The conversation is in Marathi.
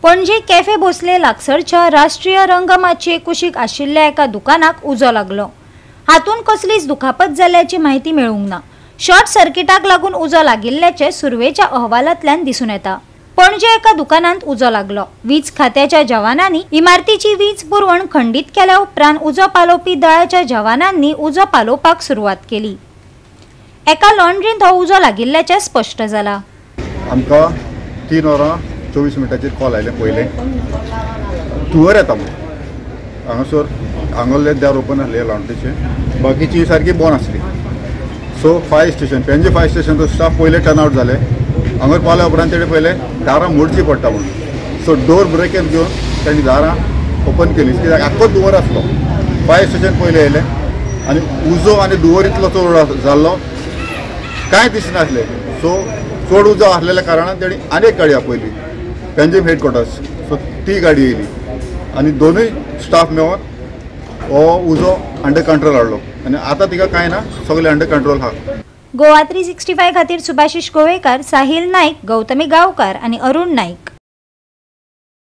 पणजे कॅफे भोसले लागसरच्या राष्ट्रीय रंगमंचाचे कुशीक आशिल्ल्या एका दुकानाक उजो लागलो। हातून कसलीच दुखापत जाल्ल्याची माहिती मेळूंक ना। शॉर्ट सर्किटाक लागून उजो लागिल्ल्याचे सुरवेच्या अहवालांतल्यान दिसून येता। पणजे एका दुकानांत उजो लागलो। वीज खात्याच्या जवानांनी इमारतीची वीज पुरवण खंडित केल्या उपरांत उजो पालोवपी दळाच्या जवानांनी उजो पालोवपाक सुरवात केली। एका लॉन्ड्रींत हो उजो लागिल्ल्याचे स्पष्ट जाला। आमकां 3 वरां 24 मिनटाचेर कॉल आयले। पयले धुंवर येता म्हणून हांगासर हांगले दार ओपन आसले लॉन्ड्रीचे, बाकीची सारकी बंद आसली। So fire station Ponje fire स्टेशनचो स्टाफ पयले टर्न आवट जाले। हांगर पावल्या उपरांत तेणे पयले दारां मोडची पडटा म्हणून सो डोर ब्रेकर घेवन तांणी दारां ओपन केली, कित्याक आख्खो धुंवर आसलो। फायर स्टेशन पयले येयले आनी उजो आनी धुंवर इतलो चड जाल्लो कांय दिसनासलें। सो चड उजो आसलेल्या कारणान तेणी आनी एक गाडी आपयली पेंजीम हेडक्वॉर्टर्स। सो ती गाडी येयली आनी दोनूय स्टाफ मेळोन हो उजो अंडर कंट्रोल हाडलो आनी आतां तिका कांय ना, सगळें अंडर कंट्रोल आहा। गोवा 365 खातीर सुभाशीश गोवेकर, साहिल नाईक, गौतमी गांवकार आनी अरुण नाईक।